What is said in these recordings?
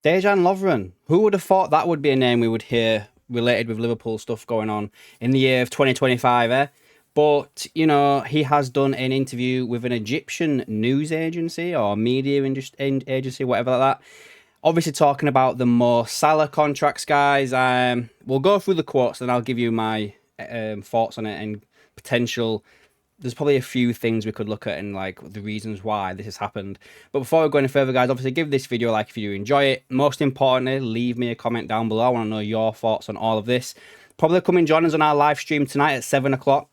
Dejan Lovern. Who would have thought that would be a name we would hear related with Liverpool stuff going on in the year of 2025, eh? But, he has done an interview with an Egyptian news agency or media agency, whatever like that. Obviously talking about the more Salah contracts, guys. We'll go through the quotes, and I'll give you my thoughts on it and potential. There's probably a few things we could look at and like the reasons why this has happened. But before we go any further, guys, obviously give this video a like if you do enjoy it. Most importantly, leave me a comment down below. I want to know your thoughts on all of this. Probably come and join us on our live stream tonight at 7 o'clock.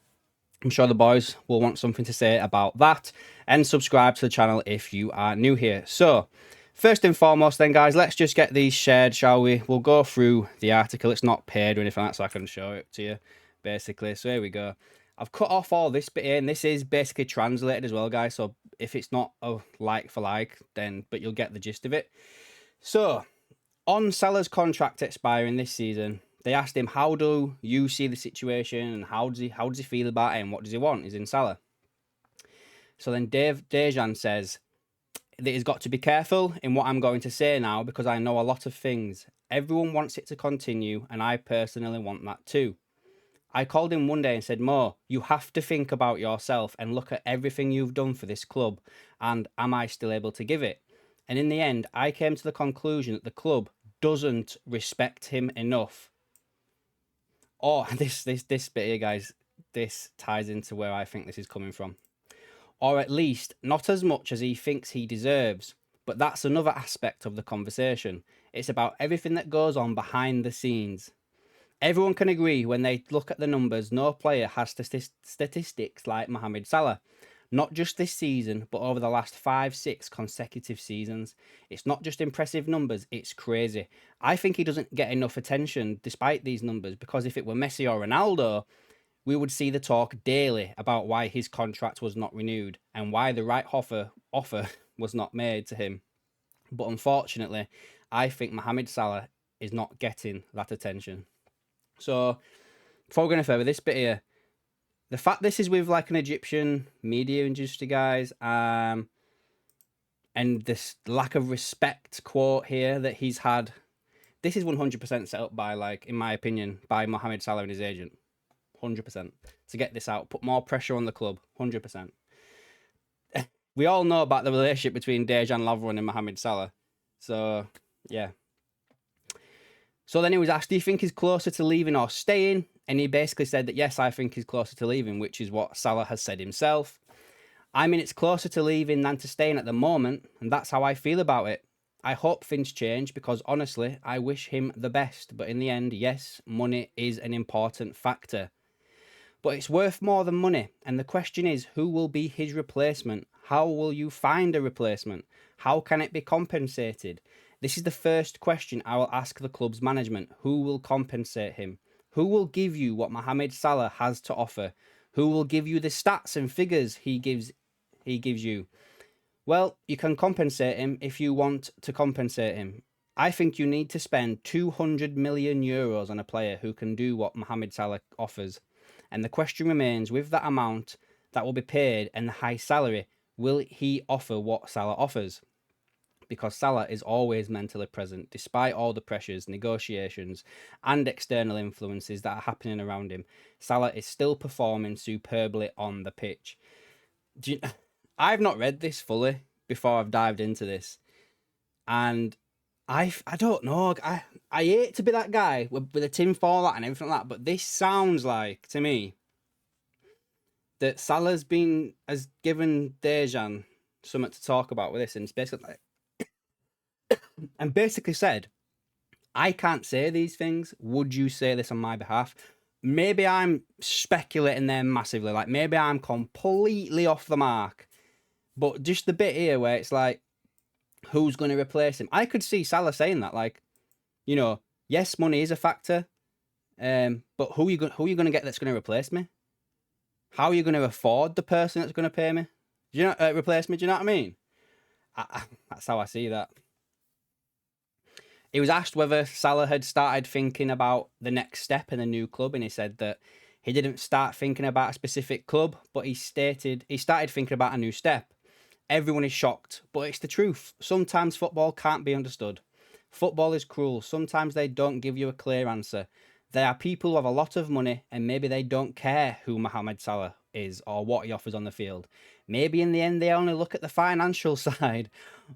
I'm sure the boys will want something to say about that. And subscribe to the channel if you are new here. So, first and foremost then, guys, let's just get these shared, shall we? We'll go through the article. It's not paid or anything like that, so I can show it to you, basically. So here we go. I've cut off all this bit here, and this is basically translated as well, guys. So if it's not a like for like, but you'll get the gist of it. So, on Salah's contract expiring this season, they asked him, how do you see the situation, and how does he feel about it, and what does he want? He's in Salah. So then Dejan says that he's got to be careful in what I'm going to say now, because I know a lot of things. Everyone wants it to continue, and I personally want that too. I called him one day and said, Mo, you have to think about yourself and look at everything you've done for this club, and am I still able to give it? And in the end, I came to the conclusion that the club doesn't respect him enough. Oh, this bit here, guys, this ties into where I think this is coming from. Or at least not as much as he thinks he deserves. But that's another aspect of the conversation. It's about everything that goes on behind the scenes. Everyone can agree when they look at the numbers, no player has statistics like Mohamed Salah. Not just this season, but over the last 5-6 consecutive seasons. It's not just impressive numbers, it's crazy. I think he doesn't get enough attention despite these numbers, because if it were Messi or Ronaldo, we would see the talk daily about why his contract was not renewed and why the right offer was not made to him. But unfortunately, I think Mohamed Salah is not getting that attention. So, before we go any further, this bit here, the fact this is with like an Egyptian media industry, guys, and this lack of respect quote here that he's had, this is 100% set up by, like, in my opinion, by Mohamed Salah and his agent. 100%. To get this out, put more pressure on the club. 100%. We all know about the relationship between Dejan Lovern and Mohamed Salah. So, yeah. So then he was asked, do you think he's closer to leaving or staying? And he basically said that, yes, I think he's closer to leaving, which is what Salah has said himself. I mean, it's closer to leaving than to staying at the moment, and that's how I feel about it. I hope things change, because honestly, I wish him the best. But in the end, yes, money is an important factor. But it's worth more than money. And the question is, who will be his replacement? How will you find a replacement? How can it be compensated? This is the first question I will ask the club's management. Who will compensate him? Who will give you what Mohamed Salah has to offer? Who will give you the stats and figures he gives you? Well, you can compensate him if you want to compensate him. I think you need to spend 200 million euros on a player who can do what Mohamed Salah offers. And the question remains, with that amount that will be paid and the high salary, will he offer what Salah offers? Because Salah is always mentally present, despite all the pressures, negotiations, and external influences that are happening around him. Salah is still performing superbly on the pitch. I've not read this fully before I've dived into this, and I don't know. I hate to be that guy with a tinfoil hat and everything like that, but this sounds like, to me, that Salah's has given Dejan something to talk about with this, and it's basically like, and basically said, I can't say these things. Would you say this on my behalf? Maybe I'm speculating there massively. Like, maybe I'm completely off the mark. But just the bit here where it's like, who's going to replace him? I could see Salah saying that. Like, yes, money is a factor. But who are you going to get that's going to replace me? How are you going to afford the person that's going to pay me? Replace me? Do you know what I mean? That's how I see that. He was asked whether Salah had started thinking about the next step in a new club, and he said that he didn't start thinking about a specific club, but he started thinking about a new step. Everyone is shocked, but it's the truth. Sometimes football can't be understood. Football is cruel. Sometimes they don't give you a clear answer. There are people who have a lot of money and maybe they don't care who Mohamed Salah is or what he offers on the field. Maybe in the end they only look at the financial side.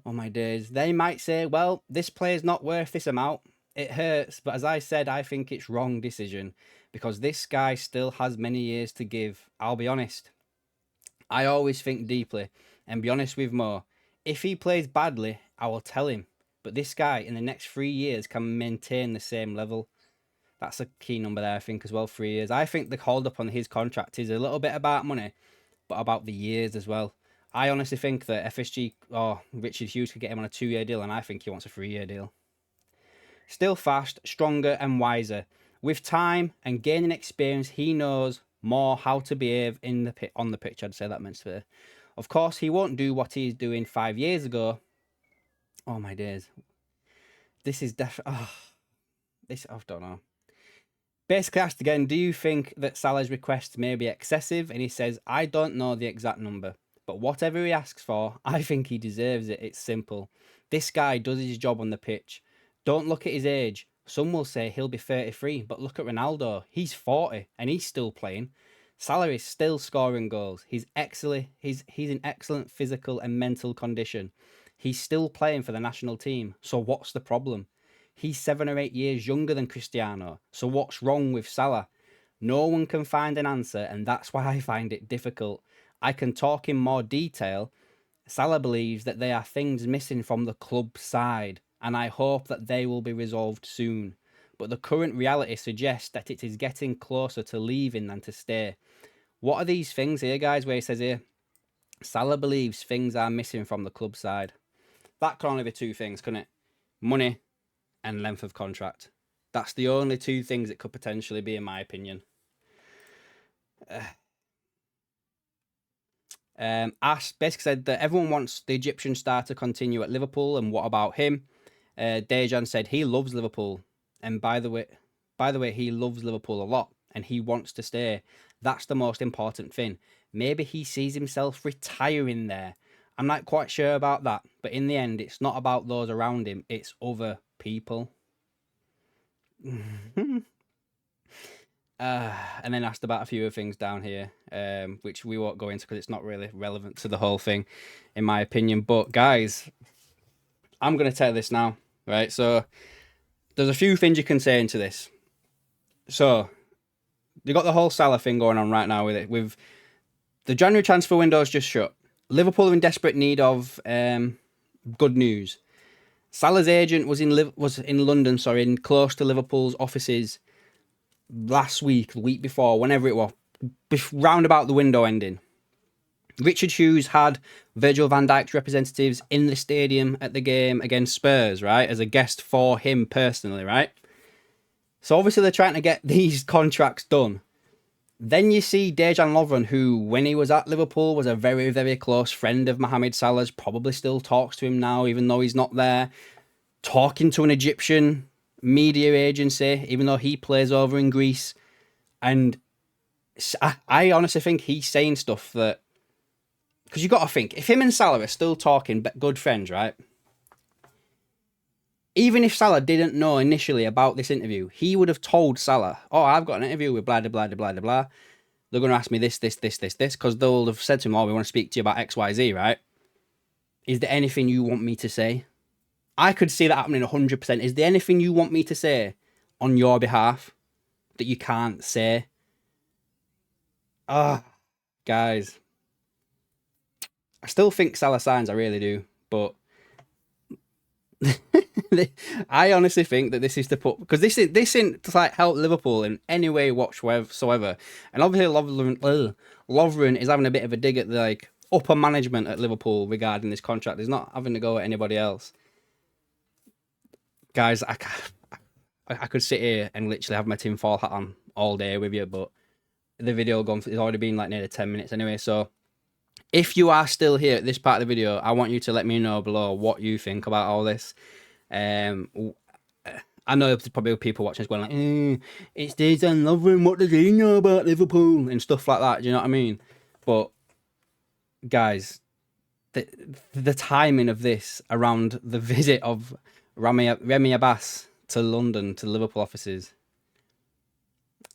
Oh my days. They might say, well, this player's not worth this amount. It hurts, but as I said, I think it's wrong decision because this guy still has many years to give. I'll be honest. I always think deeply and be honest with Mo. If he plays badly, I will tell him. But this guy in the next 3 years can maintain the same level. That's a key number there, I think, as well. 3 years. I think the hold up on his contract is a little bit about money, but about the years as well. I honestly think that FSG or Richard Hughes could get him on a 2-year deal, and I think he wants a 3-year deal. Still fast, stronger, and wiser. With time and gaining experience, he knows more how to behave in the on the pitch. I'd say that meant to. Of course, he won't do what he's doing 5 years ago. Oh my days. This is definitely. Oh, this I don't know. Basically asked again, do you think that Salah's request may be excessive? And he says, I don't know the exact number, but whatever he asks for, I think he deserves it. It's simple. This guy does his job on the pitch. Don't look at his age. Some will say he'll be 33, but look at Ronaldo. He's 40 and he's still playing. Salah is still scoring goals. He's in excellent physical and mental condition. He's still playing for the national team. So what's the problem? He's 7 or 8 years younger than Cristiano. So what's wrong with Salah? No one can find an answer, and that's why I find it difficult. I can talk in more detail. Salah believes that there are things missing from the club side, and I hope that they will be resolved soon. But the current reality suggests that it is getting closer to leaving than to stay. What are these things here, guys, where he says here, Salah believes things are missing from the club side? That can only be two things, couldn't it? Money and length of contract. That's the only two things it could potentially be, in my opinion. Basically said that everyone wants the Egyptian star to continue at Liverpool, and what about him? Dejan said he loves Liverpool, and by the way, he loves Liverpool a lot, and he wants to stay. That's the most important thing. Maybe he sees himself retiring there. I'm not quite sure about that, but in the end, it's not about those around him, it's other people. And then asked about a few of things down here, which we won't go into because it's not really relevant to the whole thing, in my opinion. But guys, I'm going to tell this now, right? So there's a few things you can say into this. So you got the whole Salah thing going on right now with it. With the January transfer window's just shut. Liverpool are in desperate need of good news. Salah's agent was in London, close to Liverpool's offices last week, the week before, whenever it was, round about the window ending. Richard Hughes had Virgil van Dijk's representatives in the stadium at the game against Spurs, right, as a guest for him personally, right? So obviously they're trying to get these contracts done. Then you see Dejan Lovern, who, when he was at Liverpool, was a very, very close friend of Mohamed Salah's, probably still talks to him now, even though he's not there, talking to an Egyptian media agency, even though he plays over in Greece. And I honestly think he's saying stuff that... Because you got to think, if him and Salah are still talking, good friends, right? Even if Salah didn't know initially about this interview, he would have told Salah, oh, I've got an interview with blah, blah, blah, blah, blah, blah. They're going to ask me this, because they'll have said to him, oh, we want to speak to you about X, Y, Z, right? Is there anything you want me to say? I could see that happening 100%. Is there anything you want me to say on your behalf that you can't say? Guys. I still think Salah signs, I really do, but... I honestly think that this is to put, because this isn't to like help Liverpool in any way whatsoever. And obviously Lovren is having a bit of a dig at the like upper management at Liverpool regarding this contract. He's not having to go at anybody else. Guys, I could sit here and literally have my tinfoil hat on all day with you, but the video it's already been like nearly 10 minutes anyway. So if you are still here at this part of the video, I want you to let me know below what you think about all this. I know there's probably people watching this going like, it's Dejan Lovern, what does he know about Liverpool? And stuff like that, do you know what I mean? But, guys, the timing of this around the visit of Remy Abbas to London, to the Liverpool offices.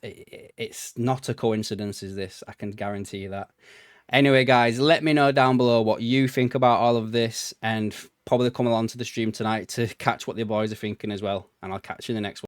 It's not a coincidence, is this? I can guarantee you that. Anyway, guys, let me know down below what you think about all of this, and probably come along to the stream tonight to catch what the boys are thinking as well. And I'll catch you in the next one.